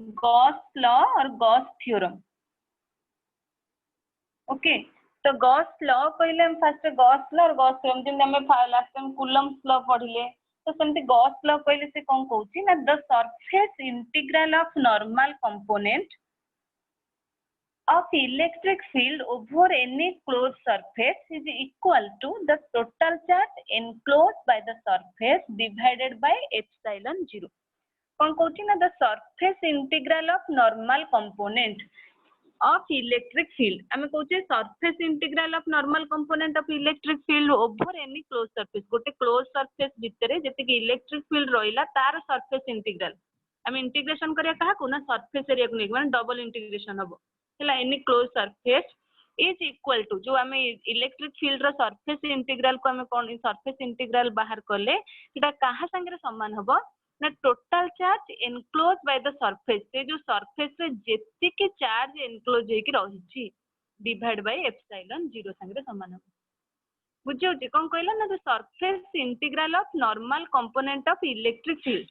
Gauss law और Gauss theorem. Okay, तो Gauss law कहले हम फर्स्ट गॉस लॉ और गॉस थ्योरम जेम हम लास्ट टाइम कूलम्स लॉ पढ़िले, तो सेमती गॉस लॉ कहले से कौन कहूची ना the surface integral of normal component of electric field over any closed surface is equal to the total charge enclosed by the surface divided by epsilon 0. कौन कहूची ना the surface integral of normal component of electric field, आम कहूचे surface integral of normal component of electric field over any closed surface, गोटे closed surface भितर जति electric field रहिला तार surface integral आम integration करिया काहा को ना surface area को माने डबल इंटीग्रेशन हबो any close surface is equal to जो आम इलेक्ट्रिक फील्ड रो सरफेस इंटीग्रल को आम कौन सरफेस इंटीग्रल बाहर कले सेटा कहा संगे समान हबो ना total charge enclose by the surface, से जो सरफेस रे जेतिके चार्ज एनक्लोज हेकि रहिछि डिवाइड बाय एप्सिलॉन 0 संगे समान हबो। बुझियो जे कोन कहला ना the surface integral of normal component of electric field,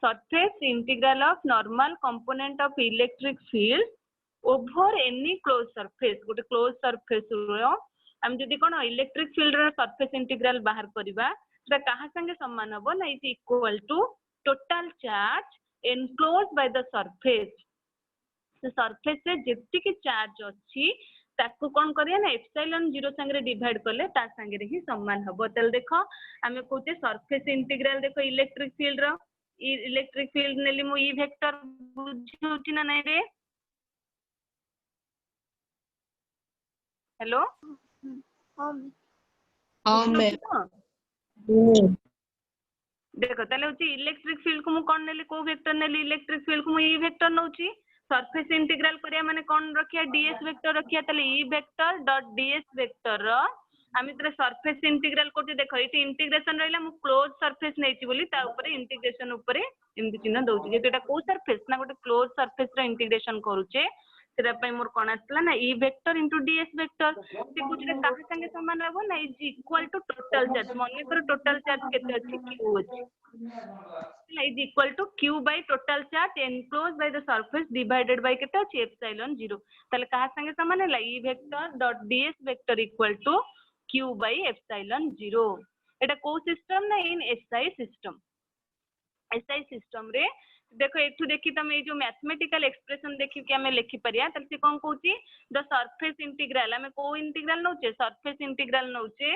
surface integral of normal component of electric field over any close surface, गोटे क्लोज सरफेस रो हम जदी कोन इलेक्ट्रिक फील्ड रो सरफेस इंटीग्रल बाहर करबा सेटा कहा संगे समान हबो ना is equal to total charge enclose by the surface, से सरफेस से जेति के चार्ज अछि ताको कोन करिया ना एप्सिलॉन 0 संगे डिवाइड करले ता संगे ही समान हबो। तल देखो हमें कहते सरफेस इंटीग्रल देखो इलेक्ट्रिक फील्ड रो इलेक्ट्रिक फील्ड नेली मो ई वेक्टर बुझुची ना नै रे, हेलो देखो ताले होची इलेक्ट्रिक फील्ड को मु कोन नेली को वेक्टर नेली इलेक्ट्रिक फील्ड को मु ई वेक्टर नउची सरफेस इंटीग्रल करिया माने कोन रखिया डीएस वेक्टर रखिया ताले E vector dot ds vector रो आमी तरे सरफेस इंटीग्रल कोटी देखो इटी इंटीग्रेशन रहिला मु क्लोज सरफेस नेची बोली ता ऊपर इंटीग्रेशन ऊपर एमदी चिन्ह दउची जे एटा को सरफेस ना गोटे क्लोज सरफेस रो इंटीग्रेशन करूचे सेटा पई मोर कोन आसला ना E vector into ds vector से कुछ रे काहे संगे समान रहबो ना is equal to total charge माने कर टोटल चार्ज केते अछि क्यू अछि is equal to Q by total charge enclose by the surface divided by केते अछि एप्सिलॉन 0 ताले काहे संगे समान हैला E vector dot ds vector equal to Q by epsilon 0 एटा को सिस्टम ना इन एसआई सिस्टम रे देखो एठू देखि तमे ए जो मैथमेटिकल एक्सप्रेशन देखि कि हमें लिखि परिया तल से कोन कहूची द सरफेस इंटीग्रल हमें को इंटीग्रल नउचे सरफेस इंटीग्रल नउचे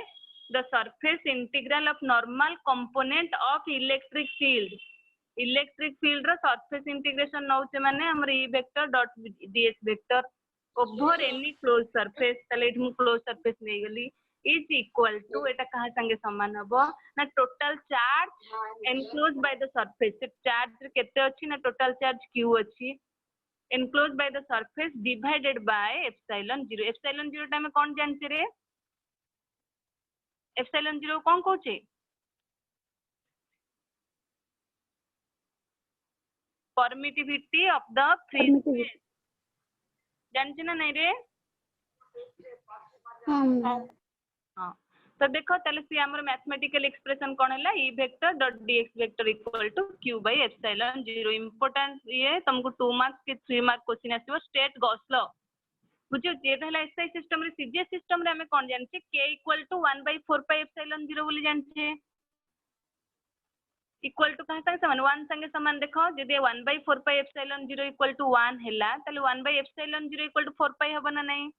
the surface integral of normal component of electric field रो सरफेस इंटीग्रेशन नउचे माने हमर E vector dot ds vector over any close surface तले एठू क्लोज सरफेस नै गली इज इक्वल टू एटा कहा संगे समान हबो ना total charge enclose by the surface, से चार्ज केते अछि ना टोटल चार्ज q अछि enclose by the surface divided by epsilon 0। Epsilon 0 टा में कोन जानछि रे एप्सिलॉन 0 कोन कहूचे permittivity of the free space जानछि ना नै रे हां तो देखो ताले से हमर मैथमेटिकल एक्सप्रेशन कोन हैला E vector dot dx vector equal to q by epsilon 0 important ये तुमको 2 मार्क्स के 3 मार्क क्वेश्चन आसीबो स्टेट गॉस लॉ बुझियो जे हैला एसआई सिस्टम रे सीजीएस सिस्टम रे हमें कोन जानछि k equal to 1 by 4 pi epsilon 0 बोली जानछि इक्वल टू कहा संगे समान 1 संगे समान देखो जदि 1 by 4 pi epsilon 0 equal to 1 हैला ताले 1 by epsilon 0 equal to 4 pi हबो ना नहीं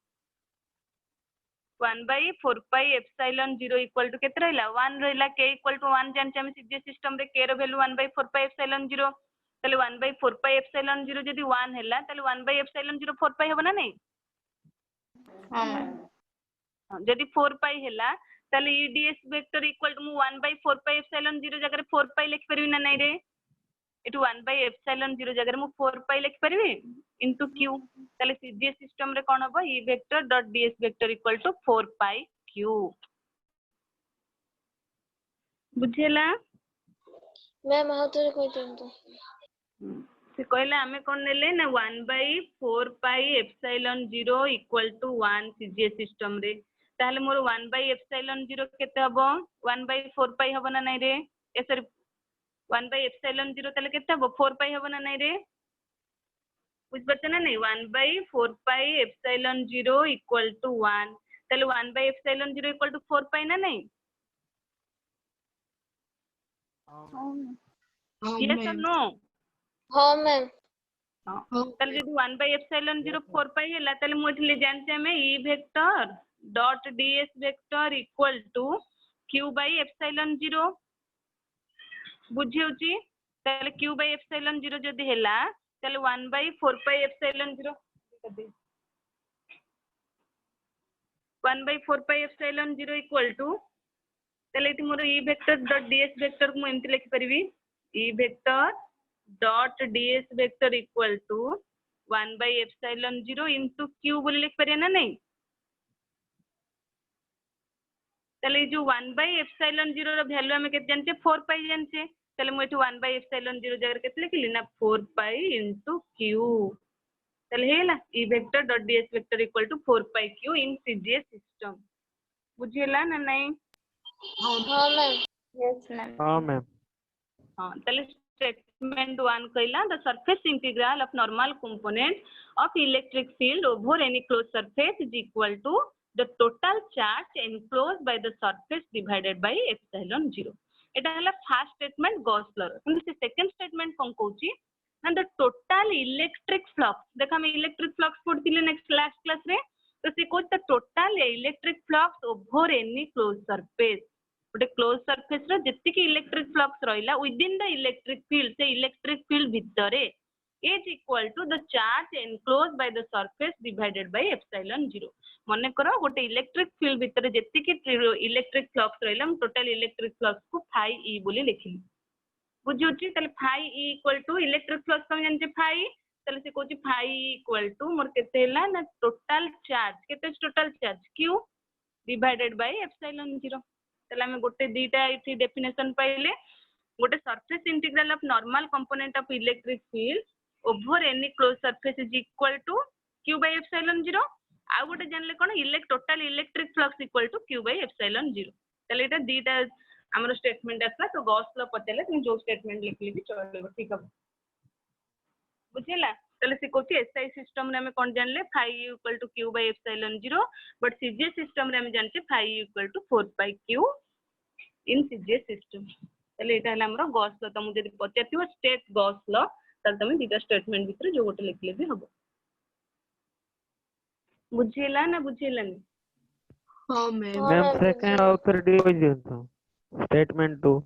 1 by 4 pi epsilon 0 equal to केते रहला 1 रहला k equal to 1 जान हम सीजीएस सिस्टम रे k row value 1 by 4 pi epsilon 0 तले 1 by 4 pi epsilon 0 जदी 1 हैला तले 1 by epsilon 0 4 pi होबा ना नहीं हां जदी 4 pi हैला तले eds vector equal to 1 by 4 pi epsilon 0 जगह 4 pi लिख परबी ना नहीं रे इट 1 by epsilon 0 जगह मु 4 pi लिख परबी into q तले सीजीएस सिस्टम रे कोन हबो e vector dot ds vector equal to 4 pi q बुझेला मैम हाउ तो कोइ तो से कहले हमें कोन नेले ना 1 by 4 pi epsilon 0 equal to 1 CGS system रे ताले मोर 1 by epsilon 0 केते हबो 1 by 4 pi हबो ना नहीं रे ए सॉरी 1 by epsilon 0 ताले केते हबो 4 pi हबो ना नहीं रे बुझे ना नहीं 1/4πε0 इक्वल टू 1 ताले 1/ε0 इक्वल टू 4π ना नहीं यस और नो हाँ मैम ताले जदि 1/ε0 4π हैला ताले मु एठले जानचे हमें E vector dot ds vector equal to q/ε0 बुझियोची ताले q/ε0 जदि हैला ताले 1/4πε0 1/4πε0 इक्वल टू ताले इति मोर E vector dot ds vector को एमति लिखि परिबी E vector dot ds vector equal to 1/ε0 into q बोली लिखि परिया ना नहीं ताले जो 1/ε0 रो वैल्यू हमें केते जानचे 4π जानचे ताले मु एठी 1/ε0 जगह केते लिखिली ना 4π इनटू q ताले हेला E vector dot ds vector equal to 4π q in CGS system बुझियला ना नहीं हाँ मैम यस मैम हाँ मैम हाँ ताले स्टेटमेंट 1 कहला the surface integral of normal component of electric field over any close surface is equal to the total charge enclosed by the surface divided by epsilon 0 एटा हला first statement Gauss law किंतु से second statement कोन कहूची ना the total electric flux देखा हम electric flux पढ़तिले next last class रे तो से कोच the total electric flux over any close surface गोटे क्लोज सरफेस रो जति की इलेक्ट्रिक फ्लक्स रहिला within the electric field से इलेक्ट्रिक फील्ड भितरे is equal to the charge enclosed by the surface divided by epsilon 0 मने करो गोटे इलेक्ट्रिक फील्ड भितरे जति की इलेक्ट्रिक फ्लक्स रहिला हम टोटल इलेक्ट्रिक फ्लक्स को फाई ई बोली लिखिली बुझुची तले phi E equal to electric flux हम जानचे फाई तले से कोची फाई इक्वल टू मोर केते हैला ना टोटल चार्ज केते total charge q divided by epsilon 0 तले हम गोटे दीटा इथि डेफिनेशन पाइले गोटे surface integral of normal component of electric field over any close surface is equal to q epsilon 0 आ गोटे जानले कोन total electric flux equal to q epsilon 0 तले एटा दीटा हमर स्टेटमेंट आसला तो गॉस लॉ पचले तुम जो स्टेटमेंट लिखली भी चलेबो ठीक है बुझिला तले से कोची एसआई सिस्टम रे हमें कोन जानले phi equal to q epsilon 0 but CGS system रे हमें जानचे phi equal to 4π/q in CGS system तले एटा हला हमर गॉस लॉ तुम जदी पचतियो स्टेट गॉस लॉ तले तुम दीटा स्टेटमेंट भितर जो गोटे लिखले भी हबो बुझिला ना बुझिलानी हाँ ma'am ma'am second outer division तो स्टेटमेंट 2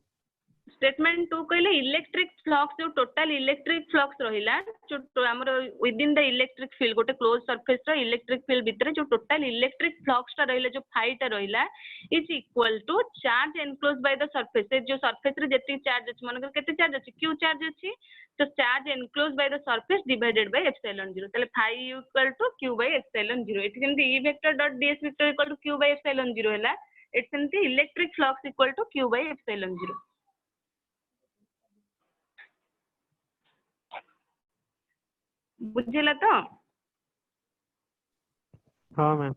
स्टेटमेंट 2 कहले इलेक्ट्रिक फ्लक्स जो टोटल इलेक्ट्रिक फ्लक्स रहिला जो हमर with in the electric field गोटे क्लोज सरफेस रो इलेक्ट्रिक फील्ड भितर जो टोटल इलेक्ट्रिक फ्लक्स ता रहिला जो फाई ता रहिला is equal to charge enclosed by the surface जो सरफेस रे जति चार्ज अछि मानकर केते चार्ज अछि q चार्ज अछि तो charge enclosed by the surface divided by epsilon 0 तले फाई इक्वल टू q/एप्सिलॉन 0 एठी जेंति E vector dot ds vector equal to q epsilon 0 हैला एठी जेंति electric flux equal to q epsilon 0 बुझिला तो हाँ मैम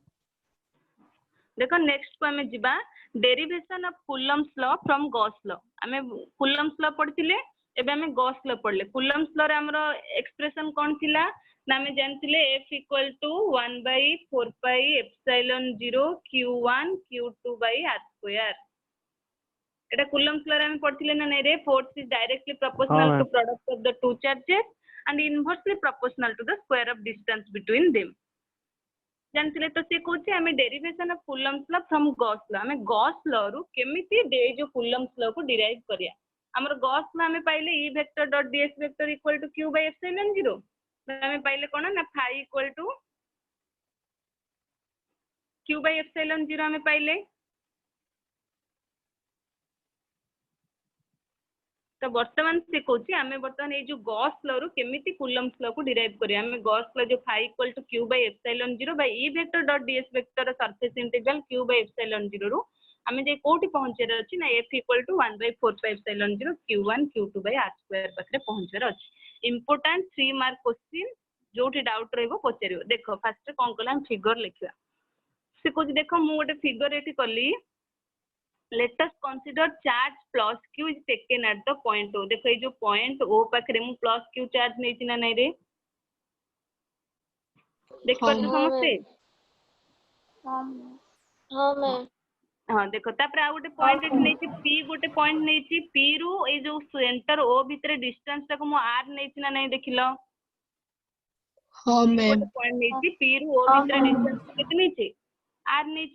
देखो नेक्स्ट को हमें जिबा derivation of Coulomb's law from Gauss law हमें कूलम्स लॉ पढ़थिले एबे हमें गॉस लॉ पढ़ले कूलम्स लॉ रे हमरो एक्सप्रेशन कोन थिला ना हमें जानथिले F equal to 1/4πε0 q1 q2 by r square एटा कूलम्स लॉ रे हमें पढ़थिले ना नै रे force is directly proportional to product of the two charges and inversely proportional to the square of distance between them जानथिले तो से कोचे हमें derivation of Coulomb's law from Gauss law हमें गॉस लॉ रु केमिति दे जो कूलम्स लॉ को derive करिया हमर गॉस लॉ हमें पाइले E vector dot ds vector equal to q epsilon 0 हमें पाइले कोन ना फाई इक्वल टू q/एप्सिलॉन 0 हमें पाइले तो वर्तमान से कोची हमें वर्तमान ये जो गॉस लॉ रु केमिति कूलम्स लॉ को डिराइव करिया हमें गॉस लॉ जो phi equal to q epsilon 0 by E vector dot ds vector surface integral q epsilon 0 रु हमें जे कोठी पहुंचेर अछि ना F equal to 1/4πε0 q1 q2 by r square पाखरे पहुंचेर अछि इंपोर्टेंट 3 मार्क क्वेश्चन जोठी डाउट रहइबो पचरियो देखो फर्स्ट कोन कला हम फिगर लिखिया से कोची देखो मु गोटे फिगर एठी कली let us consider charge plus q is taken at the point o देखो ये जो point o पाखरे मु plus q चार्ज नै छिना नै रे देख पाछ समस्ते हाँ मैम हाँ देखो तापर आ गोटे पॉइंट एठी नै पी गोटे पॉइंट नै पी रु ए जो सेंटर ओ भितर डिस्टेंस टाको मो आर नै ना नै देखिलो हाँ गोटे मैम पॉइंट नै पी रु ओ भितर डिस्टेंस केते नै आर नै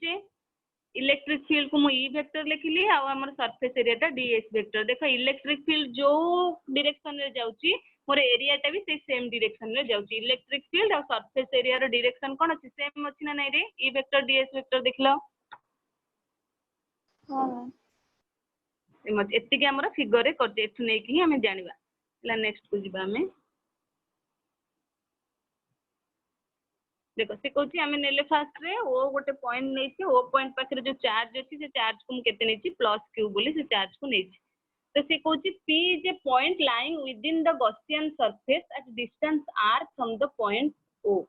इलेक्ट्रिक फील्ड को मु ई वेक्टर लिखिली आ हमर सरफेस एरिया टा डीएस वेक्टर देखो इलेक्ट्रिक फील्ड जो डायरेक्शन रे जाउची मोर एरिया टा भी से सेम डायरेक्शन रे जाउची इलेक्ट्रिक फील्ड और सरफेस एरिया रो डायरेक्शन कोन अछि सेम अछि ना नै रे ई वेक्टर डीएस वेक्टर देखलो एतिके हमर फिगर रे करते एठु नै कि हमें जानिबा ला नेक्स्ट को जिबा हमें देखो से कहूँ आम ने फास्ट रे ओ गोटे पॉइंट नहीं ओ पॉइंट पाखे जो चार्ज अच्छी से चार्ज को मुझे प्लस क्यू बोली से चार्ज को नहीं तो से कहूँ P is a point lying within the Gaussian surface at distance R from the point O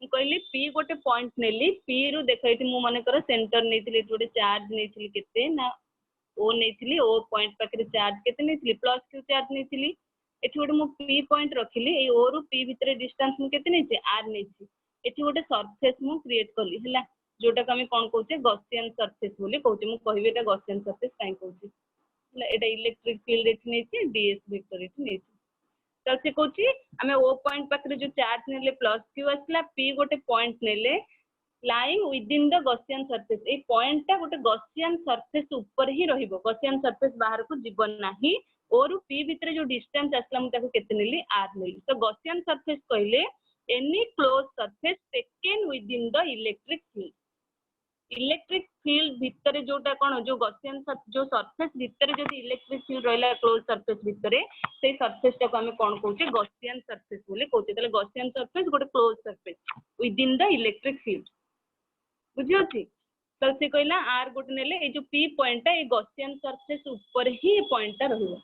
कहली पी गोटे पॉइंट नेली पी रु देख ये मुझे मनकर सेंटर नहीं गोटे चार्ज नहीं केते ना ओ नहीं ओ पॉइंट पाखे चार्ज केते नहीं प्लस क्यू चार्ज नहीं एटी गोटे मु पी पॉइंट रखिली ओ रु पी भितर डिस्टेंस मुझे केते नहीं आर नहीं एटी गोटे सरफेस मु क्रिएट कली हैला जोटा को हम कोन कहूचे गॉसियन सरफेस बोली कहूचे मु कहबे एटा गॉसियन सरफेस काई कहूचे हैला एटा इलेक्ट्रिक फील्ड एठी नेछि डीएस वेक्टर एठी नेछि तो से कहूची हम ओ पॉइंट पाखरे जो चार्ज नेले प्लस क्यू आसला पी गोटे पॉइंट नेले lying within the Gaussian surface A point टा गोटे गॉसियन सरफेस ऊपर ही रहिबो गॉसियन सरफेस बाहर को जीवन नाही और पी भितर जो डिस्टेंस आसला मु ताको केते नेली आर नेली तो गॉसियन सरफेस कहले any closed surface taken within the electric field भितर जोटा कोन जो गॉसियन जो सरफेस भितर जदी इलेक्ट्रिक फील्ड रहला क्लोज सरफेस भितर से सरफेस टा को हम कोन कहूचे गॉसियन सरफेस बोले कहूचे तले गॉसियन सरफेस गोटे close surface within the electric field बुझियो छी तो से कहला आर गोटे नेले ए जो पी पॉइंट है ए गॉसियन सरफेस ऊपर ही पॉइंट टा रहइबो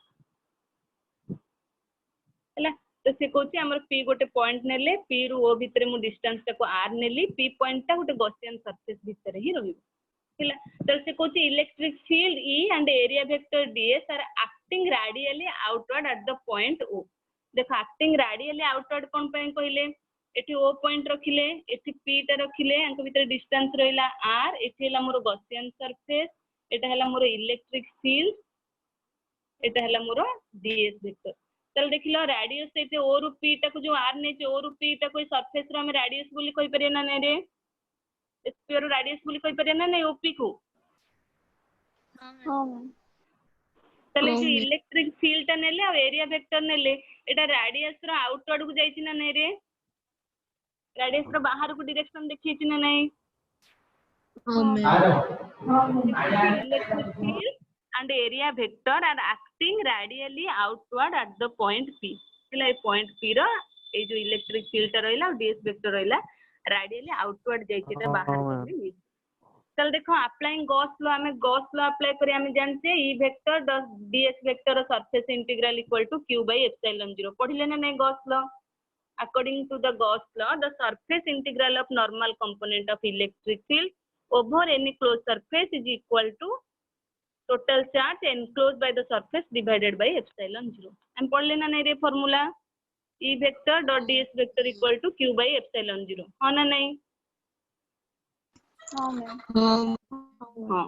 हैला तो से कहूँ आम पी गोटे पॉइंट नेले पी रु ओ भितर मु डिस्टेंस टाको आर नेली पी पॉइंट टा गोटे गॉसियन सरफेस भितर ही रहिबो तो से कहूँ electric field E and area vector ds are acting radially outward at the point O देखो एक्टिंग रेडियली आउटवर्ड कोन पे कहले एठी ओ पॉइंट रखिले एठी पी टा रखिले अंक भितर डिस्टेंस रहिला आर एठी हला मोर गॉसियन सरफेस एटा हला मोर इलेक्ट्रिक फील्ड एटा हला मोर डीएस वेक्टर चल देख लो रेडियस से ओ रु पी टा को जो आर नहीं ओ रु पी टा को सरफेस रो हम रेडियस बोली कहि परिया ना नै रे स्फीयर रेडियस बोली कहि परिया ना नै ओपी को हाँ तले जो इलेक्ट्रिक फील्ड टा नेले और एरिया वेक्टर नेले एटा रेडियस रो आउटवर्ड को जाईची ना नै रे रेडियस रो बाहर को डायरेक्शन देखिची ना नै electric field and area vector are acting radially outward at the point P हला ए पॉइंट P रो ए जो इलेक्ट्रिक फील्ड रहिला और डीएस वेक्टर रहिला रेडियली आउटवर्ड जाईची त बाहर करले चल देखो अप्लाइंग गॉस लॉ हमें गॉस लॉ अप्लाई करी हमें जानते E vector ds vector surface integral equal to q by epsilon 0 पढ़िले ना नै Gauss law according to the Gauss law the surface integral of normal component of electric field over any closed surface is equal to total charge enclosed by the surface divided by epsilon 0 हम पढ़ लेना नहीं रे formula E vector dot ds vector equal to q by epsilon 0 हां ना नहीं हाँ ma'am हां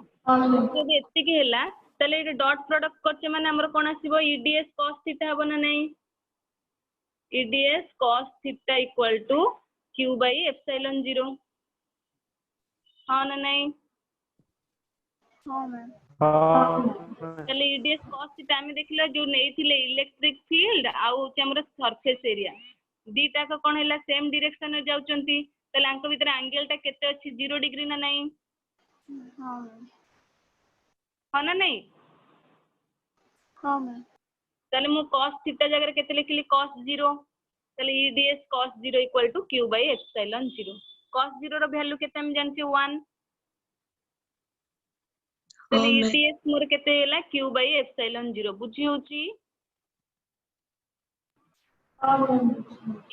जब एति के हला तले ए डॉट प्रोडक्ट करचे माने हमर कोन आसीबो eds cos थीटा हबो ना नहीं eds cos theta equal to q by epsilon 0 हां ना नहीं हाँ मैम चले eds cos थीटा हम देखला जो नेथिले इलेक्ट्रिक फील्ड आउ हमर सरफेस एरिया दीटा को कोन हला सेम डायरेक्शन में जाउचंती तले अंक भीतर एंगल टा केते अछि 0 डिग्री ना नहीं हाँ हां ना नहीं मैम तले मु cos थीटा जगह केते लिखली cos 0 तले eds cos 0 equal to q by epsilon 0 cos 0 row value केते हम जानछि 1 तले eds मोर केते हला q by epsilon 0 बुझी होची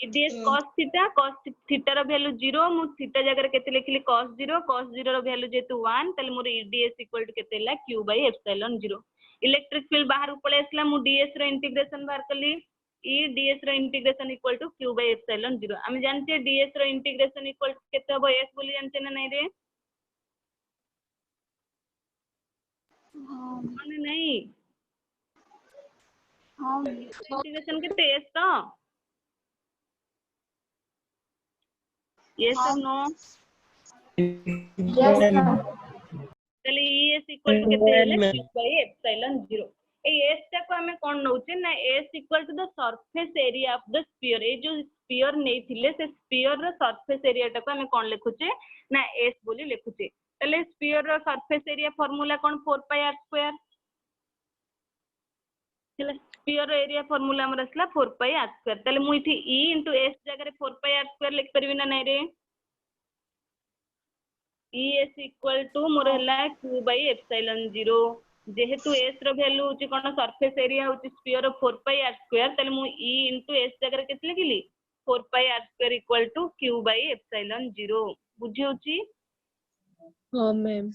eds cos theta रो वैल्यू 0 मु थीटा जगह केते लिखली cos 0 रो वैल्यू जेतु 1 तले मोर eds इक्वल टू केते हला q by epsilon 0 electric field बाहर ऊपर आसला मु ds रो इंटीग्रेशन बाहर कली ई ds रो integration equal to q by epsilon 0 हम जानते ds रो इंटीग्रेशन इक्वल टू केते हबो s बोली जानते ना नहीं रे हाँ माने नहीं हाँ इंटीग्रेशन केते s तो yes or no yes ma'am তাহলে es इक्वल टू केते हेले q बाय एप्सिलॉन 0 ए s टा को हमें कोन नउचे ना s equal to the surface area of the sphere ए जो स्फीयर नहीं थिले से स्फीयर रो सरफेस एरिया टा को हमें कोन लिखुचे ना s बोली लिखुचे ताले स्फीयर रो सरफेस एरिया फार्मूला कोन 4 पाई r स्क्वायर ताले स्फीयर रो एरिया फार्मूला हमर असला 4 पाई r स्क्वायर ताले मु इथि e s जगह रे 4 पाई r स्क्वायर लिख परबी ना नहीं रे es इक्वल टू मोर हला q बाय एप्सिलॉन 0 जेहेतु s रो वैल्यू होची कोन सरफेस एरिया होची स्फीयर रो 4 पाई r स्क्वायर ताले मु e s जगह रे केते लिखिली 4 pi r square equal to q by epsilon 0 बुझी होची हाँ मैम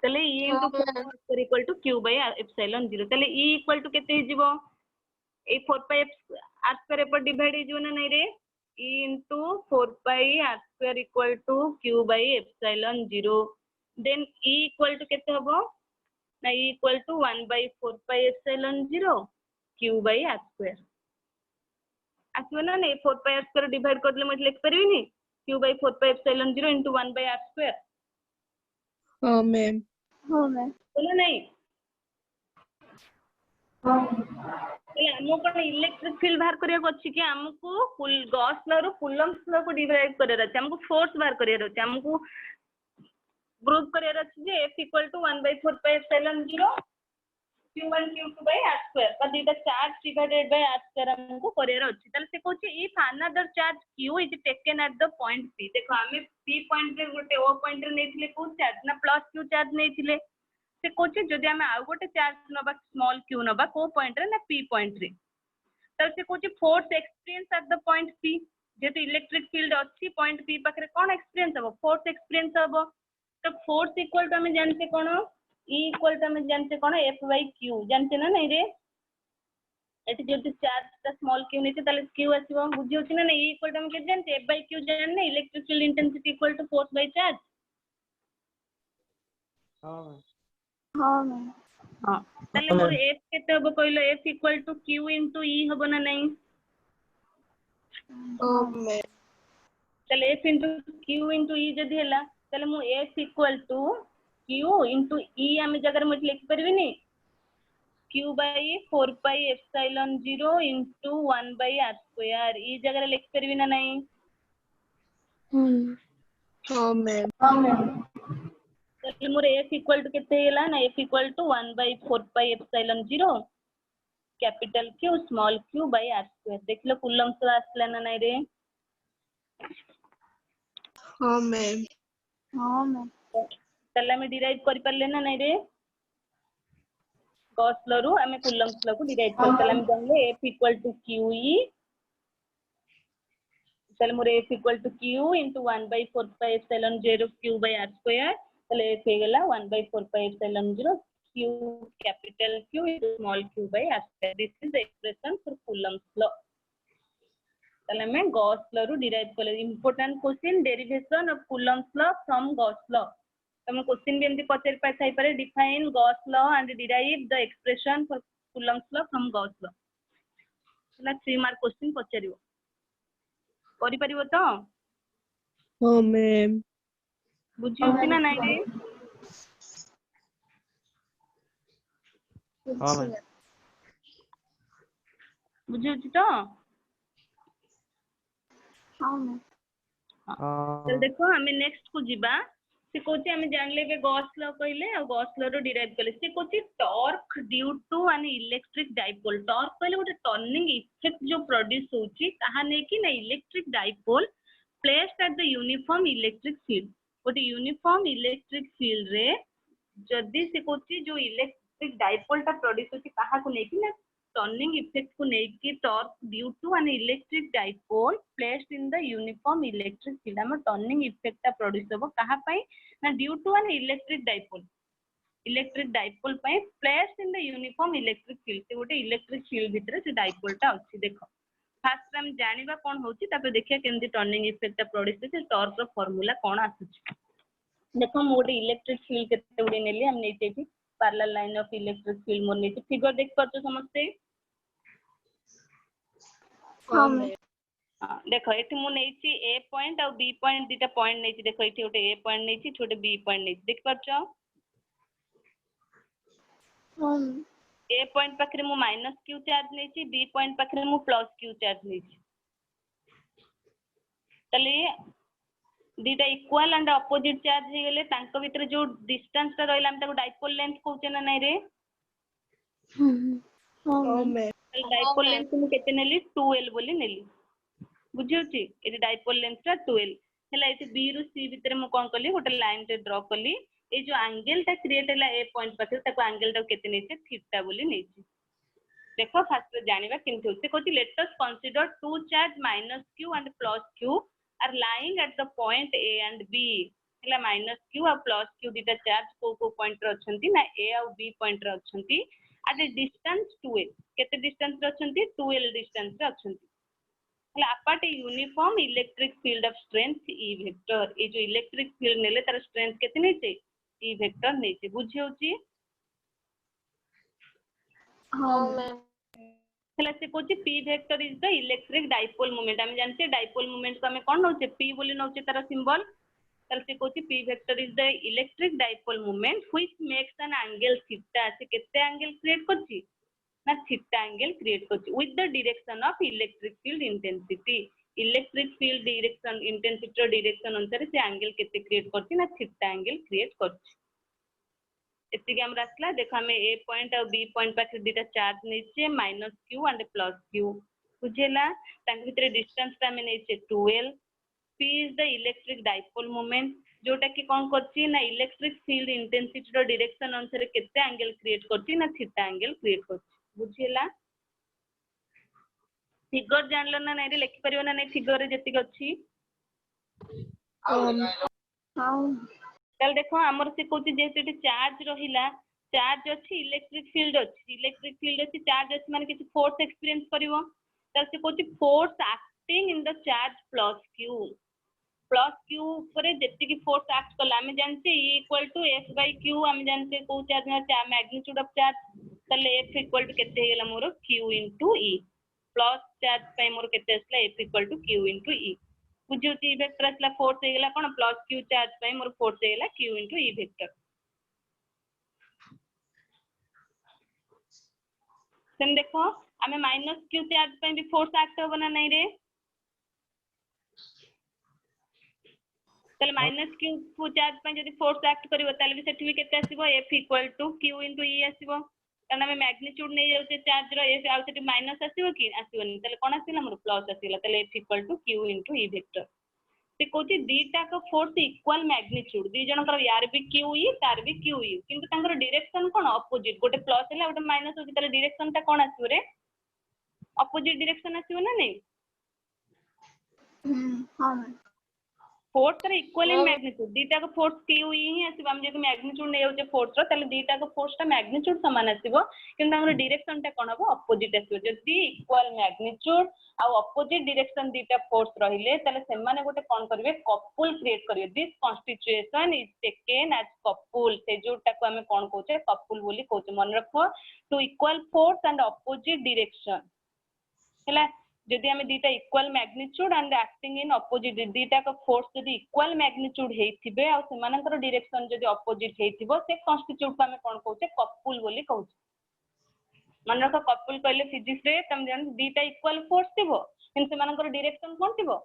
ताले e हाँ 4 ma'am square equal to q by epsilon 0 ताले e इक्वल टू केते हिजिबो ए 4 पाई r स्क्वायर पर डिवाइड हिजिबो ना नहीं रे e 4 pi r square equal to q by epsilon 0 then e equal to केते हबो ना e equal to 1 by 4 pi epsilon 0 q by r square आसबो ना नहीं 4 पाई r स्क्वायर डिवाइड करले मत लिख परबिनी q by 4 pi epsilon 0 into 1 by r square हाँ मैम बोलो नहीं ताले हमको कोन इलेक्ट्रिक फील्ड बाहर करिया को अछि कि हमको गॉस लॉ रो कूलम्ब्स लॉ को डिराइव करिया अछि हमको फोर्स बाहर करिया अछि हमको प्रूव करिया अछि जे f equal to 1 by 4 pi epsilon 0 q1 q2 by r square का दीटा charge divided by r square हमको करिया अछि ताले से कहछि if another charge q is taken at the point p देखो हमें p पॉइंट रे गोटे o पॉइंट रे नेथिले को चार्ज ना प्लस q चार्ज नेथिले से कहछि जदि हमें आ गोटे चार्ज नबा स्मॉल q नबा को पॉइंट रे ना p पॉइंट रे ताले से कहछि force experience at the point p जेते इलेक्ट्रिक फील्ड अछि पॉइंट p पाखरे कोन एक्सपीरियंस हबो फोर्स एक्सपीरियंस हबो तो फोर्स इक्वल टू हमें जानते कोन E इक्वल टू हमें जानते कोन F बाय Q जानते ना नहीं रे एटी जदि चार्ज ता स्मॉल q नेते ताले q आसीबो बुझी होछि ना नहीं E इक्वल टू हम के जानते F बाय Q जानने electric field intensity equal to force by charge हाँ मैम हां ताले मोर F केते हबो कहलो F equal to Q into E हबो ना नहीं हाँ मैम ताले F into Q into E जदि हला ताले मु F equal to Q into E हम जगह मत लिख परबिनी q by 4 pi epsilon 0 into 1 by r square ई जगह लिख परबी ना नहीं हाँ मैम तो मोर f इक्वल टू केते हेला ना f equal to 1 by 4 pi epsilon 0 capital q small q by r square देख लो कूलम्ब्स रो आसला ना नहीं रे हाँ मैम तल्ला में डिराइव कर परले ना नहीं रे गॉस लॉ रो हमें कूलम्ब्स लॉ को डिराइव कर तल्ला में जानले f इक्वल टू qe तल्ला मोर f equal to q into 1 by 4 pi epsilon 0 q by r square तल्ला f हे गेला 1 by 4 pi epsilon 0 q capital q into small q by r square this is the expression for Coulomb's law तल्ला में Gauss law रो derive कर important question derivation of Coulomb's law from Gauss law तमे question भी एमती पचार पाई पारे define Gauss law and derive the expression for Coulomb's law from Gauss law ना 3 mark question पचारियो करि परिबो तो हाँ मैम बुझी होछि ना नहीं रे बुझी होछि तो चल देखो हमें नेक्स्ट को जीबा से कोची हमें जान लेबे गॉस लॉ कहले और गॉस लॉ रो डिराइव करले से कोची torque due to an electric dipole torque कहले गोटे टर्निंग इफेक्ट जो प्रोड्यूस होची ताहा नै कि ना electric dipole placed at the uniform electric field गोटे यूनिफॉर्म इलेक्ट्रिक फील्ड रे जदी से कोची जो इलेक्ट्रिक डाइपोल ता प्रोड्यूस होची ताहा को नै कि ना टर्निंग इफेक्ट को नै कि torque due to an electric dipole placed in the uniform electric field हम टर्निंग इफेक्ट ता प्रोड्यूस होबो कहा पई ना due to an electric dipole electric dipole पे placed in the uniform electric field से गोटे इलेक्ट्रिक फील्ड भितर से डाइपोलटा अछि देखो फास्ट हम जानिबा कोन होची तापर देखिया केमती टर्निंग इफेक्ट प्रोड्यूस से टॉर्क रो फार्मूला कोन आसुची देखो मो गोटे इलेक्ट्रिक फील्ड केते उडी नेली हम नेते भी parallel line of electric field मोर नेते फिगर देख पाछो समझते हाँ मैम देखो एठी मु नेची ए पॉइंट और बी पॉइंट दीटा पॉइंट नेची देखो एठी गोटे ए पॉइंट नेची छोटे बी पॉइंट नेची देख पाछो हाँ ए पॉइंट पाखरे मु माइनस क्यू चार्ज नेची बी पॉइंट पाखरे मु प्लस क्यू चार्ज नेची तले दीटा इक्वल एंड अपोजिट चार्ज हे गेले तांको भीतर जो डिस्टेंस ता रहला हम ताको डाइपोल लेंथ कहउचे ना नहीं रे हाँ मैम डाइपोल लेंथ मु केते नेली 2l बोली नेली बुझियोची एटी डाइपोल लेंथ ता 2l हैला एटी b रु c भीतर मु कोन करली गोटे लाइन ते ड्रा करली ए जो एंगल ता क्रिएट हैला ए पॉइंट पाखरे ताको एंगल ता केते नेचे थीटा बोली नेची देखो फास्ट जानिबा केमती होते कहती let us consider two charge minus q and plus q are lying at the point a and b हैला माइनस q और प्लस q दीटा चार्ज को पॉइंट रे अछंती ना a और b पॉइंट रे अछंती एट ए डिस्टेंस 2l केते डिस्टेंस रे अछंती 2l डिस्टेंस रे अछंती हैला apart a uniform electric field of strength e vector A जो इलेक्ट्रिक फील्ड नेले तार स्ट्रेंथ केते नेचे e वेक्टर नेचे बुझियोची हाँ मैम हैला से कोची p vector is the electric dipole moment हम जानते डाइपोल मोमेंट को हमें कोन नोचे p बोली नोचे तार सिंबल तार से कोची p vector is the electric dipole moment which makes an angle theta से केते एंगल क्रिएट करची ना थीटा एंगल क्रिएट करची with the direction of electric field intensity electric field direction intensity रो डायरेक्शन अनुसार से एंगल केते क्रिएट करची ना थीटा एंगल क्रिएट करची एतिके हम रखला देखो हमें ए पॉइंट और बी पॉइंट पाखे दीटा चार्ज नेचे minus q and plus q बुझेला तांक भितर डिस्टेंस ता हमें नेचे 2l p is the electric dipole moment जोटा कि कोन करची ना इलेक्ट्रिक फील्ड इंटेंसिटी रो डायरेक्शन अनुसार केते एंगल क्रिएट करची ना थीटा एंगल क्रिएट करची बुझेला फिगर जानलो ना नहीं रे लिखि परियो ना नहीं फिगर रे जति अछि हाँ चल देखो हमर से कोची जेते चार्ज रहिला चार्ज अछि इलेक्ट्रिक फील्ड अछि चार्ज अछि माने किछ फोर्स एक्सपीरियंस करिवो तल से कोची force acting in the charge plus Q पर जेति की फोर्स एक्ट कला हम जानते E equal to F by Q हम जानते को चार्ज में मैग्नीट्यूड ऑफ चार्ज तले F इक्वल टू केते हेला मोर Q into E plus charge पे मोर केते असला F equal to Q into E बुझियो ई वेक्टर असला फोर्स हेला कोन प्लस q चार्ज पे मोर फोर्स हेला q into e vector same देखो हमें माइनस q चार्ज पे भी फोर्स एक्ट हो बना नहीं रे तले माइनस q चार्ज पे यदि फोर्स एक्ट करिवो तले भी सेठी भी केते आसीबो f equal to q into e आसीबो कारण हमें मैग्नीट्यूड नहीं जाउचे चार्ज रो f आउ सेठी माइनस आसीबो कि आसीबोनी तले कोन आसीला मोर प्लस आसीला तले f equal to q into e vector से कोची दीटा का फोर्स इक्वल मैग्नीट्यूड दी जनकर यार भी QE तार भी QE किंतु तांकर डायरेक्शन कोन अपोजिट गोटे प्लस हैला गोटे माइनस होची तार डायरेक्शन ता कोन आसीबो रे अपोजिट डायरेक्शन आसीबो ना नहीं हाँ मैम फोर्स रे इक्वल इन मैग्नीट्यूड दीटा का फोर्स QE ही आसीबो हम जे मैग्नीट्यूड नै होचे फोर्स रो तले दीटा का फोर्स ता मैग्नीट्यूड समान आसीबो किंतु तांकर डायरेक्शन ता कोन हबो अपोजिट आसीबो जदी इक्वल मैग्नीट्यूड आ अपोजिट डायरेक्शन दीटा फोर्स रहिले तले से माने गोटे कोन करबे कपल क्रिएट करिवे this constitution is taken as couple से जोटा को हमें कोन कहउचे कपल बोली कहउचे मन रखो two equal force and opposite direction हैला जदि हमें दीटा equal magnitude and acting in opposite दीटा का फोर्स जदि इक्वल मैग्नीट्यूड हेथिबे आ सेमानकर डायरेक्शन जदि अपोजिट हेथिबो से कॉन्स्टिट्यूट को हमें कोन कहउचे कपल बोली कहउचे मन रखो कपल कहले फिजिक्स रे तुम जान दीटा इक्वल फोर्स थिबो इन सेमानकर डायरेक्शन कोन थिबो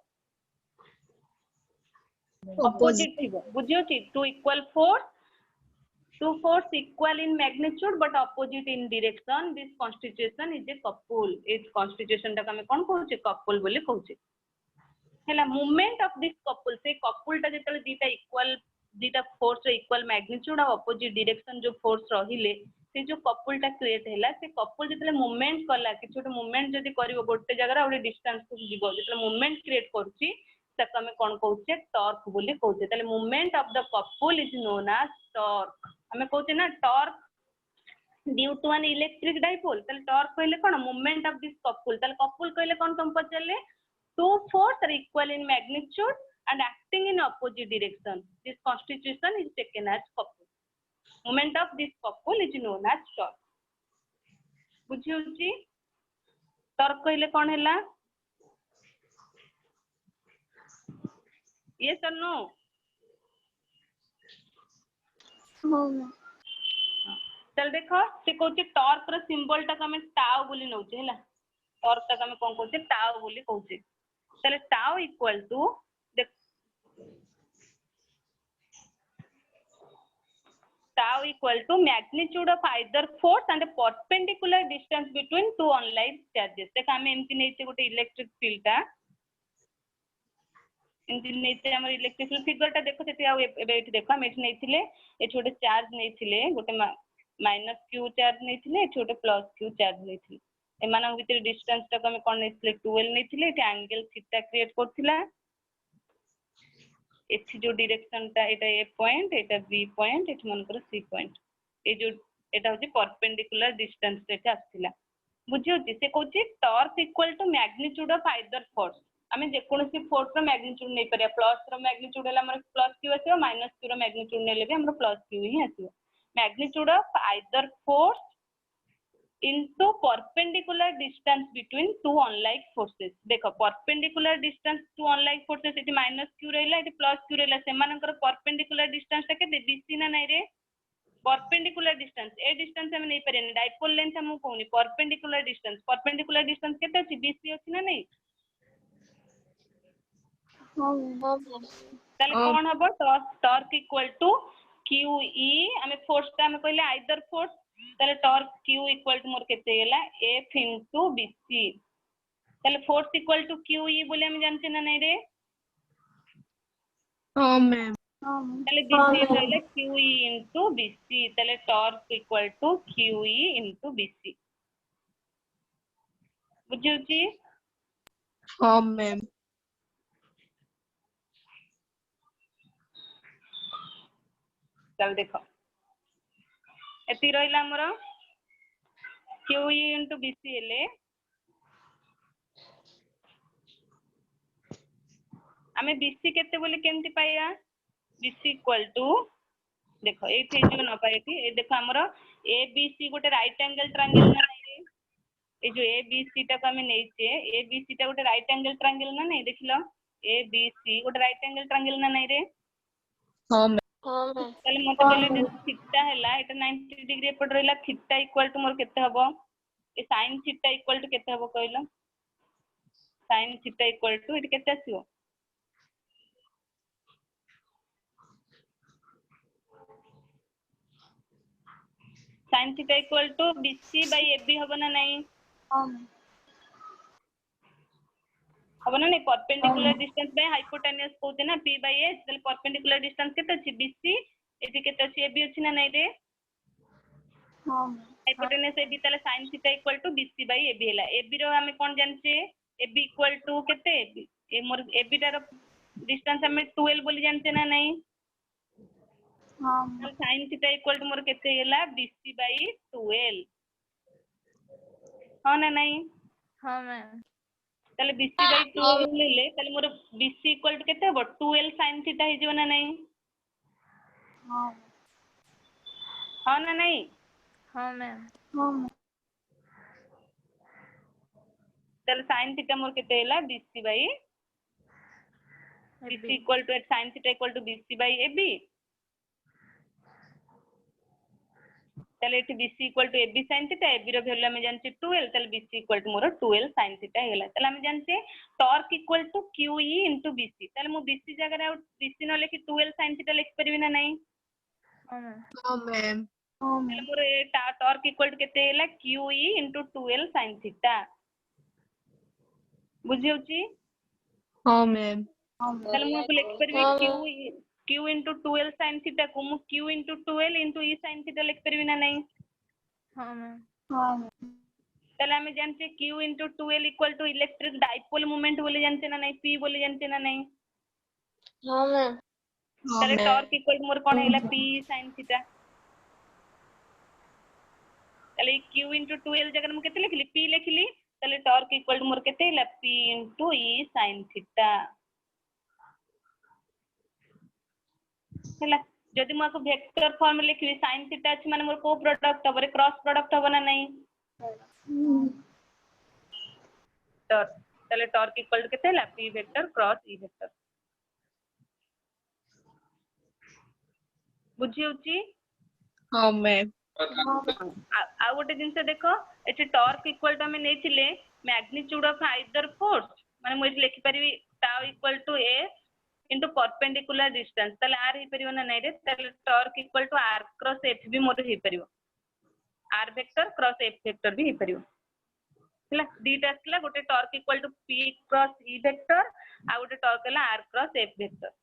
अपोजिट थिबो बुझियो छी two equal force two force equal in magnitude but opposite in direction this constitution is a couple is constitution टा हमें कोन कहउचे couple बोली कहउचे हैला मूवमेंट ऑफ दिस couple से couple टा जेतले दीटा इक्वल दीटा फोर्स रे इक्वल मैग्नीट्यूड और अपोजिट डायरेक्शन जो force रहिले से जो couple टा क्रिएट हैला से couple जेतले मूवमेंट कला कि छोटे मूवमेंट जदी करिवो गोटे जगह और डिस्टेंस को जीवो जेतले मूवमेंट क्रिएट करछि तक हमें कोन कहउचे टॉर्क बोली कहउचे तले movement of the couple is known as torque हमें कहते ना torque due to an electric dipole ताले टॉर्क कहले कोन मूवमेंट ऑफ दिस कपुल ताले कपुल कहले कोन तुम पचले two force are equal in magnitude and acting in opposite direction this constitution is taken as couple movement of this couple is known as torque बुझियोची torque कहले कोन हैला yes और नो हाँ मैम चल देखो से कहते टॉर्क रो सिंबल टा हमें टाउ बोली नउचे हैला टॉर्क टा हमें कोन कहते टाउ बोली कहते चले tau equal to tau equal to magnitude of either force and a perpendicular distance between two unlike charges देखा हमें एमती नेचे गोटे इलेक्ट्रिक फील्ड टा एमती नेचे हमर इलेक्ट्रिक फील्ड फिगर टा देखो सेती आ एबे एठी देखो हम एठी नेथिले एठी गोटे चार्ज नेथिले गोटे माइनस q चार्ज नेथिले एठी गोटे प्लस q चार्ज नेथिले एमानक भीतर डिस्टेंस टा हमें कोन नेथिले 12 नेथिले एठी एंगल थीटा क्रिएट करथिला एठी जो डायरेक्शन टा एटा ए पॉइंट एटा बी पॉइंट एठी मनकर सी पॉइंट ए जो एटा होची परपेंडिकुलर डिस्टेंस एठी आथिला बुझियोची से कहूची torque equal to magnitude of either force हमें जे कोनसी फोर्स रो मैग्नीट्यूड नै परिया प्लस रो मैग्नीट्यूड हला हमर प्लस q आसीबो माइनस q रो मैग्नीट्यूड नेले भी हमर प्लस q ही आसीबो magnitude of either force into perpendicular distance between two unlike forces देखो perpendicular distance two unlike forces eighty minus q रहला एटी प्लस q रहला सेमानकर perpendicular distance टा केते bc ना नै रे perpendicular distance ए distance हम नै परिया डाइपोल लेंथ हम कोनी perpendicular distance केते अछि bc अछि ना नै हाँ मैम ताले कोन हबो टॉर्क इक्वल टू qe हमें फोर्स टा हमें कहले आइदर फोर्स ताले टॉर्क q इक्वल टू मोर केते हैला f into bc ताले फोर्स इक्वल टू qe बोले हम जानते ना नै रे हाँ मैम हाँ ताले bc रहले qe into bc ताले torque equal to qe into bc बुझियोची हाँ मैम चल देखो एती रहला हमर qe into bc हेले हमें bc केते बोले केमती पाया bc इक्वल टू देखो एठी जो न पाएती ए देखो हमर abc गोटे राइट एंगल ट्रायंगल ना नै रे ए जो abc टा को हमें नेचे abc टा गोटे राइट एंगल ट्रायंगल ना नै देखिलो abc गोटे राइट एंगल ट्रायंगल ना नै रे हाँ मैम ताले मते कहले जे थीटा हैला एटा 90 डिग्री एपड रहला थीटा इक्वल टू मोर केते हबो ए sin थीटा इक्वल टू केते हबो कहलो sin थीटा इक्वल टू एटा केते आसीबो sin theta equal to bc by ab हबो ना नै हाँ मैम हबो ना नै परपेंडिकुलर डिस्टेंस बाय हाइपोटेन्यूस कहते ना p by h तले परपेंडिकुलर डिस्टेंस केते अछि bc एटी केते अछि ab अछि ना नै रे हाँ मैम हाइपोटेन्यूस ab तले sin theta equal to bc by ab हैला ab रो हमें कोन जानछे ab इक्वल टू केते ए मोर ab टा रो डिस्टेंस हमें 12 बोली जानछे ना नै हाँ तले sin थीटा इक्वल टू मोर केते हैला bc by 12 हां ना नै हाँ मैम तले bc by 12 लेले तले मोर bc इक्वल टू केते हबो 12 sin थीटा हि जिवो ना नै हाँ हां ना नै हाँ मैम हाँ मैम तले sin थीटा मोर केते हैला bc by bc equal to sin theta equal to bc by ab तले एठी bc equal to ab sin theta ab रो वैल्यू हम जानछे 12 तले bc इक्वल टू मोर 12 sin थीटा हैला तले हम जानछे torque equal to qe into bc तले मु bc जगह रे bc न लेखि 12 sin थीटा लिख परबी ना नै हाँ मैम हाँ तले मैम मोर ए टॉर्क इक्वल टू केते हैला qe into 12 sin थीटा बुझियोची हाँ मैम हाँ तले मैम मु लिख परबी q into 12 sin थीटा को मु q into 12 into e sin theta लिख परबी ना नै हाँ मैम हाँ मैम तले हमें जानछे q into 12 equal to electric dipole moment बोले जानछे ना नै p बोले जानछे ना नै हाँ मैम तले टॉर्क इक्वल टू मोर कोन हैला p sin थीटा ताले q into 2l जगह मैं केते लिखली p लिखली ताले टॉर्क इक्वल टू मोर केते हिला p into e sin theta हला जदि मैं वेक्टर फॉर्म में लिखली sin थीटा अछि माने मोर को प्रोडक्ट हबरे क्रॉस प्रोडक्ट हबो ना नहीं तो ताले टॉर्क इक्वल टू केते हिला p vector cross e vector बुझी होची हाँ मैम आ गोटे जिनस देख एठी टॉर्क इक्वल टू हमें नेथिले मैग्नीट्यूड ऑफ आइदर फोर्स माने मु एठी लिखि परिबी tau equal to a into perpendicular distance ताले r हे परिबो ना नै रे ताले torque equal to r cross f भी मोर हे परिबो r vector cross f vector भी हे परिबो हला डीटा आसला गोटे torque equal to p cross e vector आ गोटे टॉर्क हला r क्रॉस f वेक्टर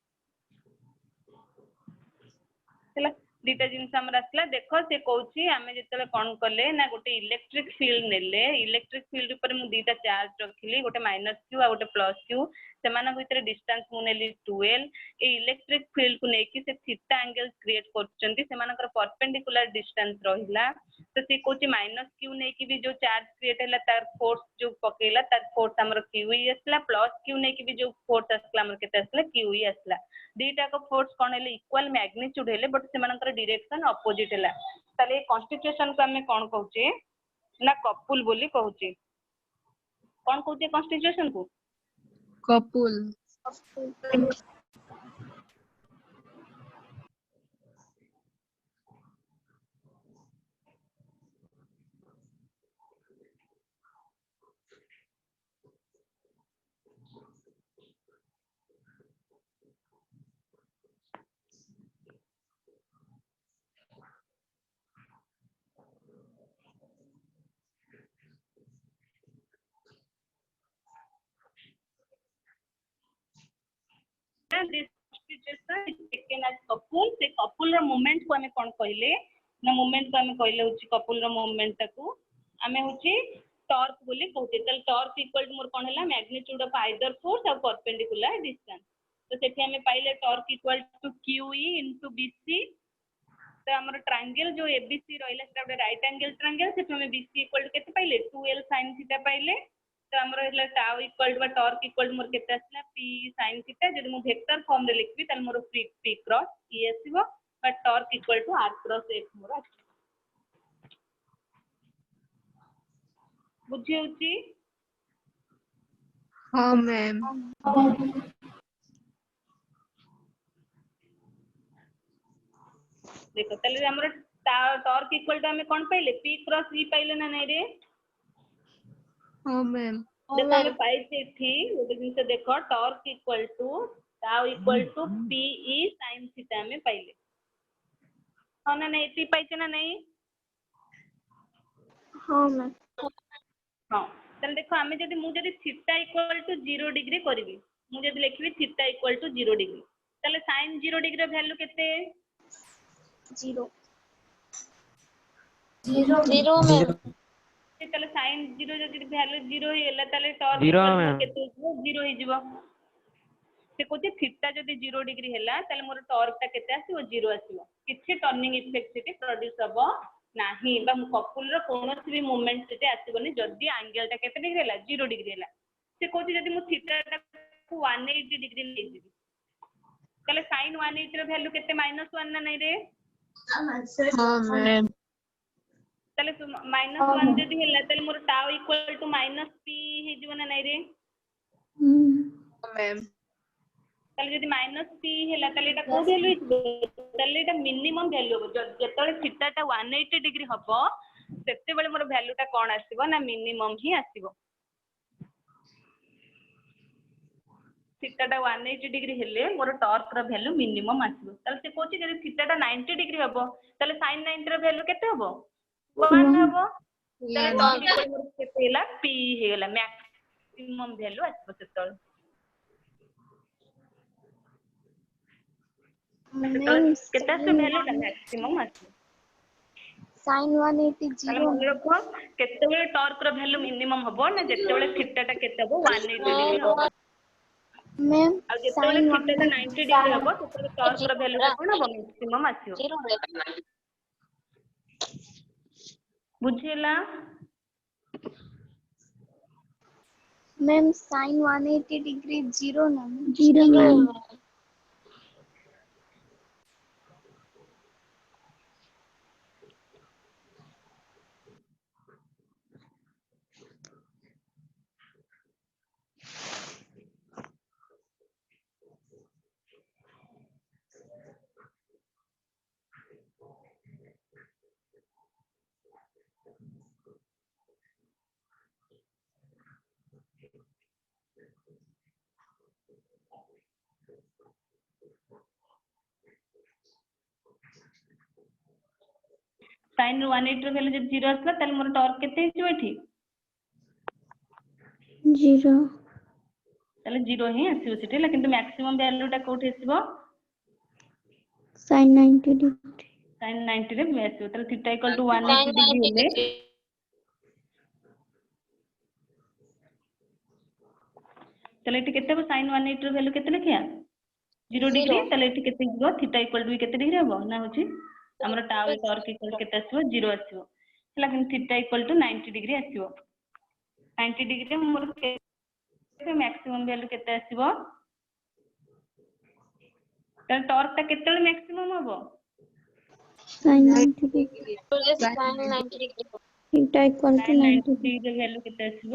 हला दीटा जिनस हमर आसला देखो से कहूची आमे जेतले कोन करले ना गोटे इलेक्ट्रिक फील्ड नेले इलेक्ट्रिक फील्ड ऊपर मु दीटा चार्ज रखिली गोटे -q आ गोटे +q सेमानक भितर डिस्टेंस मु नेली 2l ए इलेक्ट्रिक फील्ड को नेकी से थीटा एंगल क्रिएट करचंती सेमानकर परपेंडिकुलर डिस्टेंस रहिला तो से कहूची -q नेकी भी जो चार्ज क्रिएट हैला तार फोर्स जो पकेला तार फोर्स हमर qe असला +q नेकी भी जो फोर्स असला हमर केते असला qe असला दीटा को फोर्स कोन हेले इक्वल मैग्नीट्यूड हेले बट सेमानकर डायरेक्शन अपोजिट हैला ताले कॉन्स्टिट्यूशन को हमें कोन कहूचे ना कपुल बोली कहूचे कोन कहूचे कॉन्स्टिट्यूशन को couple this constitution is taken as couple से couple रो मोमेंट को हमें कोन कहले ना मोमेंट को हमें कहले होची couple रो मोमेंट को हमें होची टॉर्क बोली कहते तल टॉर्क इक्वल टू मोर कोन हला मैग्नीट्यूड ऑफ आइदर फोर्स और परपेंडिकुलर डिस्टेंस तो सेठी हमें पाइले torque equal to QE into BC तो हमर ट्रायंगल जो ABC रहइला सेटा राइट एंगल ट्रायंगल सेठी हमें BC इक्वल टू केते पाइले 2l sin थीटा पाइले तो हमर हेला tau equal to torque equal to मोर केते असला p sin थीटा जदि मु वेक्टर फॉर्म रे लिखबी तल मोर p क्रॉस e आसीबो but torque equal to r cross f मोर आसी बुझी होची हाँ मैम देखो तले हमर टॉर्क इक्वल टू हमें कोन पाइले p क्रॉस e पाइले ना नै रे हाँ मैम देखो हमें पाइछे थी गोटे जिनसे देखो torque equal to tau equal to p e sin theta में पाइले हां ना नै एती पाइछे ना नै हाँ मैम हां तले देखो हमें जदी मु जदी थीटा इक्वल टू 0 डिग्री करबी मु जदी लिखबी थीटा इक्वल टू 0 डिग्री तले sin 0 डिग्री रो वैल्यू केते 0 मैम तले sin 0 जदी वैल्यू 0 हेला तले टॉर्क इक्वल केते 0 हे जिवो से कोते थीटा जदी 0 डिग्री हेला तले मोर टॉर्क ता केते आसीबो 0 आसीबो किछि टर्निंग इफेक्ट सेटी प्रोड्यूस हबो नाही बा कपुल रो कोनोसी भी मूवमेंट सेटी आसीबोनी जदी एंगल ता केते डिग्री हेला 0 डिग्री हेला से कोते जदी मु थीटा ता 180 डिग्री ले जिबी तले sin 180 रो वैल्यू केते -1 ना नै रे हाँ मैम तले -1 जदी हेला तले मोर टाउ इक्वल टू -p हे जिवो ना नै रे मैम तले जदी -p हेला तले एटा को वैल्यू हिजबो तले एटा मिनिमम वैल्यू हो जतले थीटा ता 180 डिग्री हबो सेते बेले मोर वैल्यू ता कोन आसीबो ना मिनिमम ही आसीबो थीटा ता 180 डिग्री हेले मोर टॉर्क रो वैल्यू मिनिमम आसीबो तले से कोची जदी थीटा ता 90 डिग्री हबो तले sin 90 रो वैल्यू केते हबो 1 हबो तले टॉर्क इक्वल मोर केते हेला p हेला मैक्सिमम वैल्यू आसीबो सेतल केते से वैल्यू ता मैक्सिमम आसीबो sin 180 तले मन रखो केते बेले टॉर्क रो वैल्यू मिनिमम हबो ना जेते बेले थीटा ता केते हबो 180 डिग्री हबो मैम आ जेते बेले थीटा ता 90 डिग्री हबो सेते बेले टॉर्क रो वैल्यू ता कोन हबो मैक्सिमम आसीबो बुझेला मैम sin 180 degree 0 ना मैम 0 मैम sin 180 ର ଭ୍ୟାଲୁ ଯଦି 0 ଆସିଲା ତାହେଲେ ମୋର ଟର୍କ କେତେ ହେଇଯିବ ଏଠି 0 ତାହେଲେ 0 ହିଁ ଆସିବ ସେଠି ହେଲା କିନ୍ତୁ ମ୍ୟାକ୍ସିମମ୍ ଭ୍ୟାଲୁ ଟା କୋଉଠି ଆସିବ sin 90 degree sin 90 ରେ ଆସିବ ତାହେଲେ θ equal to 180 degree ହେଲେ ତାହେଲେ ଏଠି କେତେ ହେବ sin 180 ର ଭ୍ୟାଲୁ କେତେ ଲେଖିଆ 0 डिग्री ତାହେଲେ ଏଠି କେତେ ଯିବ θ equal to କେତେ डिग्री ହେବ ନା ହଉଛି ଆମର tau ଟର୍କ equal କେତେ ଆସିବ 0 ଆସିବ ହେଲା କିନ୍ତୁ θ equal to 90 डिग्री ଆସିବ 90 डिग्री ରେ ମୋର କେତେ ମ୍ୟାକ୍ସିମମ୍ ଭ୍ୟାଲୁ କେତେ ଆସିବ ତାହେଲେ ଟର୍କ ଟା କେତେବେଳେ ମ୍ୟାକ୍ସିମମ୍ ହେବ sin 90 degree theta equal to 90 degree ର ଭ୍ୟାଲୁ କେତେ ଆସିବ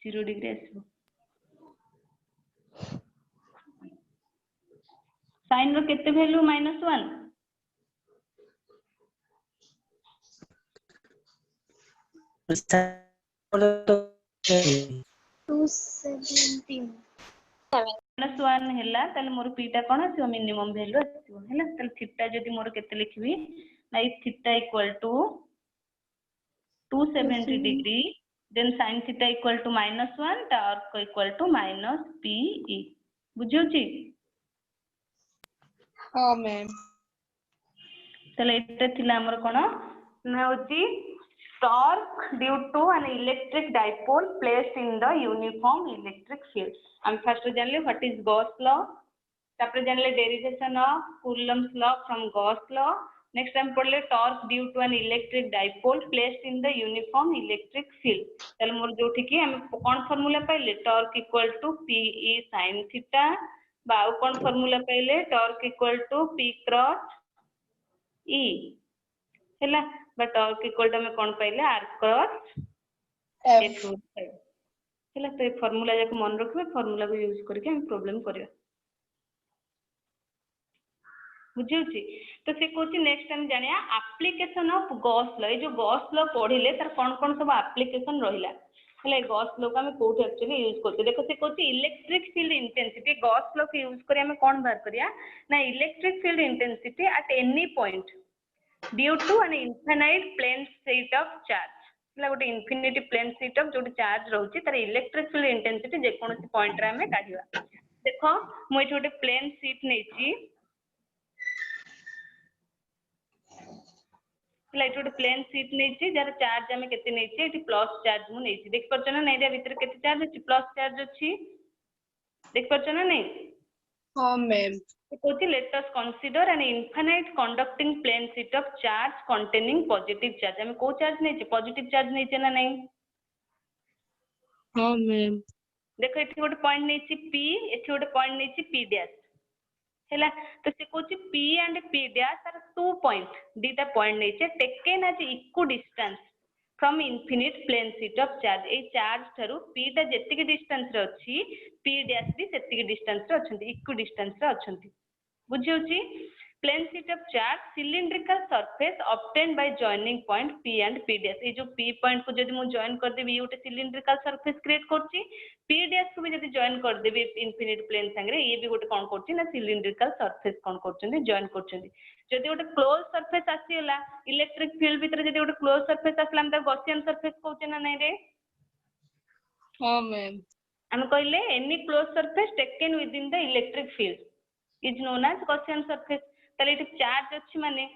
0 डिग्री ଆସିବ sin ର କେତେ ଭ୍ୟାଲୁ -1 217 -1 ହେଲା ତାହେଲେ ମୋର p ଟା କଣ ଆସିବ ମିନିମम ଭ୍ୟାଲୁ ଆସିବ ହେଲା ତାହେଲେ θ ଯଦି ମୋର କେତେ ଲେଖିବି ନା θ equal to 270 degree then sin θ equal to -1 torque equal to -pe ବୁଝିଉଛି हाँ मैम ତାହେଲେ ଏଟା ଥିଲା ଆମର କଣ ନା ହଉଛି torque due to an electric dipole placed in the uniform electric field हम फर्स्ट जानले व्हाट इज गॉस लॉ तापर जानले derivation of Coulomb's law from Gauss law next हम पढ़ले torque due to an electric dipole placed in the uniform electric field ताले मोर जोठी कि हम कोन फार्मूला पाइले torque equal to P sin theta बा कोन फार्मूला पाइले torque equal to p cross e हैला बा टॉर्क इक्वल टू हम कोन पाइले r क्रॉस f हैला तो ये फार्मूला जाक मन रखबे फार्मूला को यूज करके हम प्रॉब्लम करिया बुझियोची तो से कोची नेक्स्ट हम जानिया एप्लीकेशन ऑफ गॉस लॉ ये जो गॉस लॉ पढिले तार कोन कोन सब एप्लीकेशन रहिला हेले गॉस लॉ को हम कोठी एक्चुअली यूज करते देखो से कोची electric field intensity Gauss law के यूज करी हम कोन बात करिया ना electric field intensity at any point due to an infinite plane state of charge हला गोटे इनफिनिटी प्लेन स्टेट ऑफ जोटी चार्ज रहउची तार इलेक्ट्रिक फील्ड इंटेंसिटी जे कोनोसी पॉइंट रे हम काढिबा देखो मु एठी गोटे प्लेन शीट नेची लाइट गोटे प्लेन शीट नेची जार चार्ज हम केते नेची एठी प्लस चार्ज मु नेची देख परछ ना नै रे भीतर केते चार्ज अछि प्लस चार्ज अछि देख परछ ना नै हाँ मैम कोची let us consider an infinite conducting plane sheet of charge containing positive charge हम को चार्ज नेची पॉजिटिव चार्ज नेची ना नै हाँ मैम देखो एठी गोटे पॉइंट नेची p एठी गोटे पॉइंट नेची p डैश हैला तो से कोची p and p dash are 2 point दीटा पॉइंट नेचे taken as equal distance from infinite plane sheet of charge ए चार्ज थारु p टा जेतिके डिस्टेंस रे अछि p डैश भी सेतिके डिस्टेंस रे अछंती इक्वल डिस्टेंस रे अछंती बुझियोची plane sheet of charge cylindrical surface obtained by joining point p and p dash ए जो p पॉइंट को जदि मु जॉइन कर देबी ये गोटे सिलिंड्रिकल सरफेस क्रिएट करछि p डैश को भी जदि जॉइन कर देबी इनफिनिट प्लेन संगे ये भी गोटे कोन करछि ना सिलिंड्रिकल सरफेस कोन करछन्ती जॉइन करछन्ती जदि गोटे क्लोज सरफेस आसीला इलेक्ट्रिक फील्ड भीतर जदि गोटे क्लोज सरफेस आसला हम त गॉसियन सरफेस कहउछ ना नै रे हाँ मैम हम कहले any close surface taken within the electric field is known as Gaussian surface ताले इट चार्ज अछि माने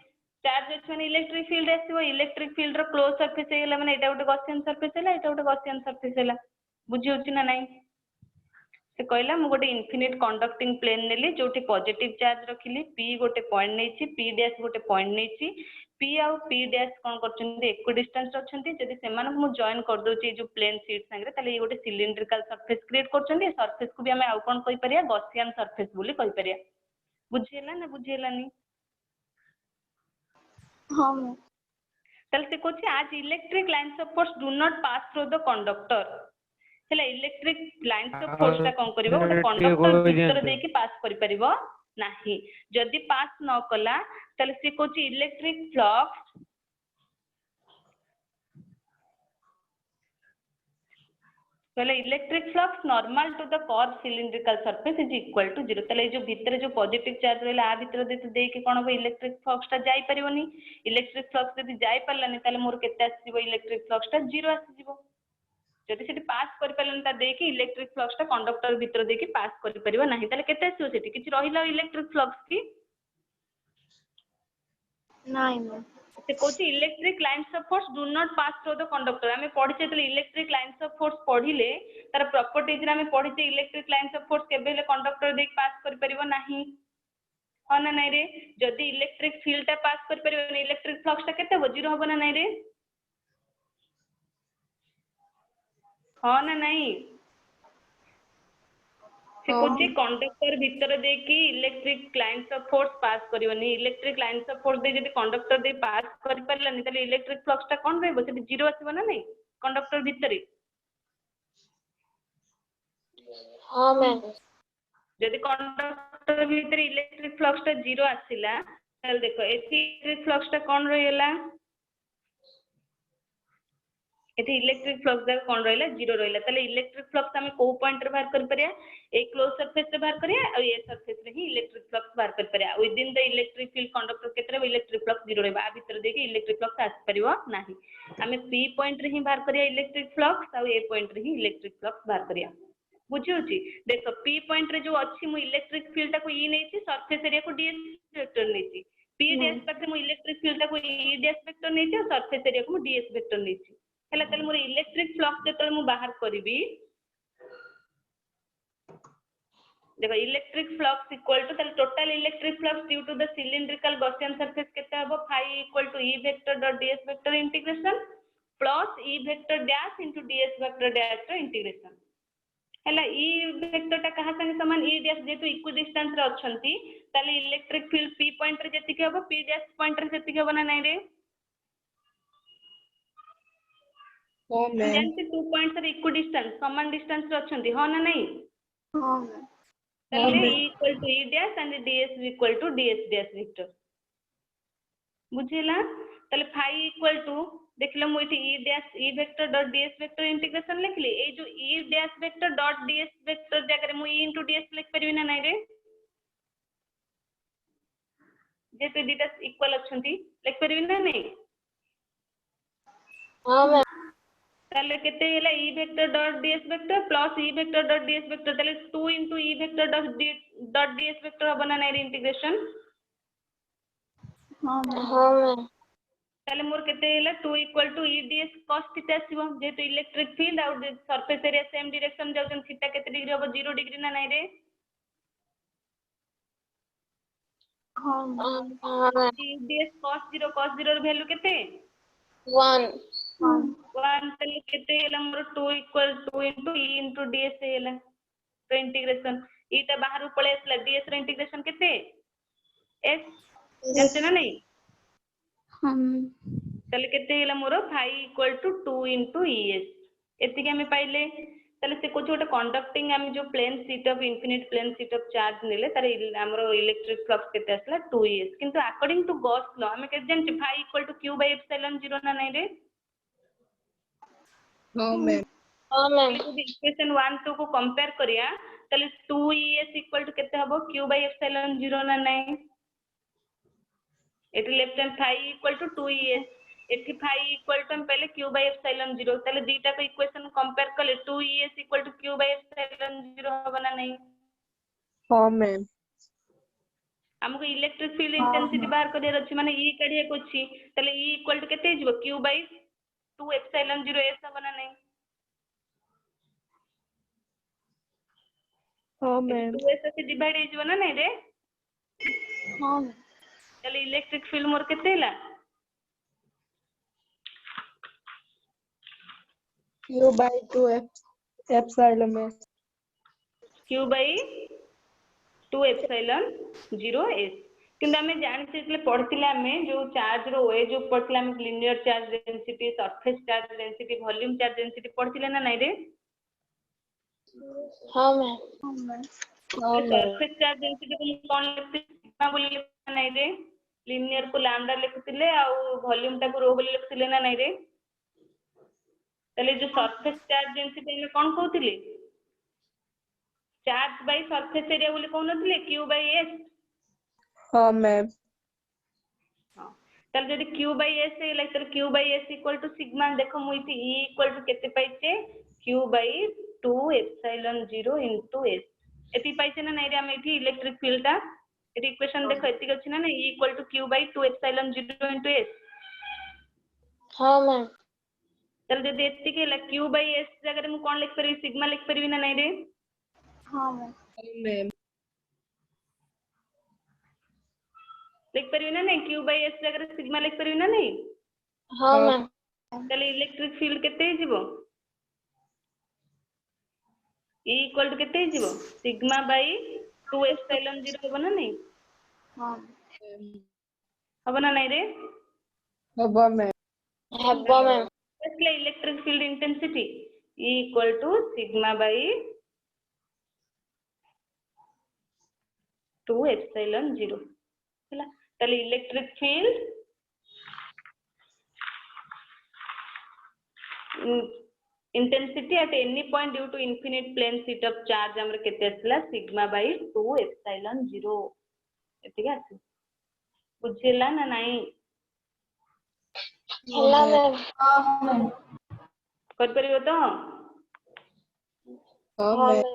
इलेक्ट्रिक फील्ड आसीबो इलेक्ट्रिक फील्ड रो क्लोज सरफेस हेला माने एटा गोटे गॉसियन सरफेस हेला एटा गोटे गॉसियन सरफेस हेला बुझि होछि ना नै से कहला मु गोटे इनफिनिट कंडक्टिंग प्लेन नेली जोटी पॉजिटिव चार्ज रखिली p गोटे पॉइंट नेछि p डैश गोटे पॉइंट नेछि p आउ p डैश कोन करछन्ती इक्विडिस्टेंस अछन्ती जदि सेमान मु जॉइन कर दोची जो प्लेन शीट संगे तले गोटे सिलिंड्रिकल सरफेस क्रिएट करछन्ती सरफेस को भी हमें आउ कोन कहि परिया गॉसियन सरफेस बोली कहि परिया बुझियला ना बुझियलानी हाँ मैम तले से कोछि आज electric lines of force do not pass through the conductor हेला इलेक्ट्रिक लाइन्स ऑफ फोर्स ता कोन करिवो गोटे कंडक्टर भीतर देकी पास करि परिबो नाही जदि पास न कला तले से कोछि इलेक्ट्रिक फ्लक्स तले electric flux normal to the curve cylindrical surface is equal to 0 तले जो भीतर जो पॉजिटिव चार्ज रहला आ भीतर देकी कोन हो इलेक्ट्रिक फ्लक्स ता जाई परिबोनी इलेक्ट्रिक फ्लक्स जदि जाई परलानी तले मोर केते आसीबो इलेक्ट्रिक फ्लक्स ता 0 आसीबो जदि सेठी पास कर परलन ता देकी इलेक्ट्रिक फ्लक्स ता कंडक्टर भीतर देकी पास कर परिबो नाही तले केते आसीबो सेठी किछि रहिला इलेक्ट्रिक फ्लक्स की नहीं मैम से कोछि electric lines of force do not pass through the conductor हमें पढिचे तले इलेक्ट्रिक लाइन्स ऑफ फोर्स पढिले तार प्रॉपर्टीज रे हमें पढिचे इलेक्ट्रिक लाइन्स ऑफ फोर्स केबे ले कंडक्टर देकी पास कर परिबो नाही हा ना नाही रे जदि इलेक्ट्रिक फील्ड ता पास कर परिबो इलेक्ट्रिक फ्लक्स ता केते हो 0 होबो ना नाही रे हाँ ना नहीं से कोछि कंडक्टर भीतर दे की electric lines of force pass करिवनी इलेक्ट्रिक लाइन्स ऑफ फोर्स दे जदि कंडक्टर दे पास करि परलानी तले इलेक्ट्रिक फ्लक्स ता कोन रहबो से 0 आसीबो ना नहीं कंडक्टर भीतर हाँ मैम जदि कंडक्टर भीतर इलेक्ट्रिक फ्लक्स ता 0 आसीला तले देखो एथि इलेक्ट्रिक फ्लक्स ता कोन रहला एथि इलेक्ट्रिक फ्लक्स दा कोन रहला 0 रहला तले इलेक्ट्रिक फ्लक्स हमें को पॉइंट रे बाहर कर परिया ए क्लोज सरफेस रे बाहर करिया और ए सरफेस रे ही इलेक्ट्रिक फ्लक्स बाहर कर परिया within the electric field conductor केतरे इलेक्ट्रिक फ्लक्स 0 रहबा आ भीतर देखि इलेक्ट्रिक फ्लक्स आस परिबो नाही हमें p पॉइंट रे ही बाहर करिया इलेक्ट्रिक फ्लक्स और ए पॉइंट रे ही इलेक्ट्रिक फ्लक्स बाहर करिया बुझियोची देखो p पॉइंट रे जो अछि मु इलेक्ट्रिक फील्ड को e नेछि सरफेस एरिया को ds वेक्टर नेछि p डैश पाखे मु इलेक्ट्रिक फील्ड को e डैश वेक्टर नेछि और सरफेस एरिया को मु ds वेक्टर नेछि हेला तले मोर इलेक्ट्रिक फ्लक्स जेतले मु बाहर करिवि देखो इलेक्ट्रिक फ्लक्स इक्वल टू तले total electric flux due to the cylindrical Gaussian surface केते हबो phi equal to e vector dot ds vector integration plus e vector dash into ds vector dash रो integration हेला e vector ता कहा संगे समान e dash जेतु equidistance रे अछंती तले इलेक्ट्रिक फील्ड p पॉइंट रे जेति के हबो p डैश पॉइंट रे जेति के हबो ना नै रे हाँ मैम जानते 2 पॉइंट्स रे इक्विडिस्टेंस समान डिस्टेंस रे अछंती हो ना नहीं हाँ मैम तले e equal to e dash and ds equal to ds dash vector बुझिला तले phi इक्वल टू देखलो मु इठी e dash e vector dot ds vector integration लिखली ए जो e dash vector dot ds vector जगह रे मु e इनटू ds लिख परबी ना नहीं रे जेते दिटा इक्वल अछंती लिख परबी ना नहीं हाँ मैम तले केते हैला e vector dot ds vector plus e vector dot ds vector तले 2 into e vector dot ds vector हबो ना नहीं इंटीग्रेशन हाँ मैम हाँ मैम तले मोर केते हैला 2 equal to e ds cos theta आसीबो जेतु इलेक्ट्रिक फील्ड और सरफेस एरिया सेम डायरेक्शन जाउछन थीटा केते डिग्री हबो 0 डिग्री ना नहीं रे हाँ मैम हाँ मैम e ds cos 0 र वैल्यू केते 1 हाँ 1 तले केते हैला मोर 2 equal 2 into e into ds हैला तो इंटीग्रेशन e ता बाहर पळे आसला ds र इंटीग्रेशन केते s जानते ना नहीं हाँ तले केते हैला मोर phi equal to 2 into es एति के हमें पाइले तले से कुछ गोटे कंडक्टिंग हम जो plane sheet of infinite plane sheet of charge नेले तार हमरो इलेक्ट्रिक फ्लक्स केते आसला 2es किंतु अकॉर्डिंग टू गॉस लॉ हमें केते जानछि phi equal to q by epsilon 0 ना नहीं रे हाँ मैम हाँ मैम यदि इक्वेशन 1 2 को कंपेयर करिया तले 2es इक्वल टू केते हबो q बाय एप्सिलॉन 0 ना नहीं एटी left hand phi equal to 2es एटी phi इक्वल टू हम पहले q बाय एप्सिलॉन 0 तले दीटा को इक्वेशन कंपेयर करले 2es equal to q by epsilon 0 हबो ना नहीं हाँ मैम हमको इलेक्ट्रिक फील्ड इंटेंसिटी बाहर करियर अछि माने e काढिया को अछि तले e इक्वल टू केते हिजबो q बाय 2 एप्सिलॉन 0 s हबो ना नहीं हाँ मैम 2s से डिवाइड हे जीवो ना नहीं रे हाँ मैम चले इलेक्ट्रिक फील्ड मोर केते हैला Q by 2 epsilon s q by 2 epsilon 0 s किंतु आमे जानि से पढ़थिले आमे जो चार्ज रो ए जो पढ़थिले आमे linear charge density surface charge density volume charge density पढ़थिले ना नहीं रे हाँ मैम हाँ मैम हाँ मैम सरफेस चार्ज डेंसिटी को कौन लिखते सिग्मा बोली लिखते नहीं रे लिनियर को लैम्डा लिखुतिले आ वॉल्यूम टा को रो बोली लिखुतिले ना नहीं रे तले जो सरफेस चार्ज डेंसिटी में कौन कहउतिले चार्ज बाय सरफेस एरिया बोली कहउ नथिले q by s हाँ मैम हां तले जदी q by s लाइक तर q by s equal to sigma देखो मु इति e इक्वल टू केते पाइचे q by 2 epsilon 0 into s एति पाइचे ना नहीं रे हम इति इलेक्ट्रिक फील्ड टा एति इक्वेशन देखो एति अछि ना e equal to q by 2 epsilon 0 into s हाँ मैम तले जदी एति के q by s जगह मु कोन लिख परबी सिग्मा लिख परबी ना नहीं रे हाँ मैम हाँ मैम लिख परबी ना नहीं q by s जगह सिग्मा लिख परबी ना नहीं हाँ मैम तले इलेक्ट्रिक फील्ड केते जीवो e इक्वल टू केते जीवो सिग्मा बाय 2 एप्सिलॉन 0 होबो ना नहीं हाँ होबो ना नहीं रे हवा मैम हब्बा मैम इसलिए electric field intensity e equal to sigma by 2 epsilon 0 हैला तले electric field intensity at any point due to infinite plane sheet of charge हमर केते असला सिग्मा बाय 2 एप्सिलॉन 0 एतिक आसी बुझिला ना नहीं हेला मैम कर परिबो तो हाँ हाँ मैम मैम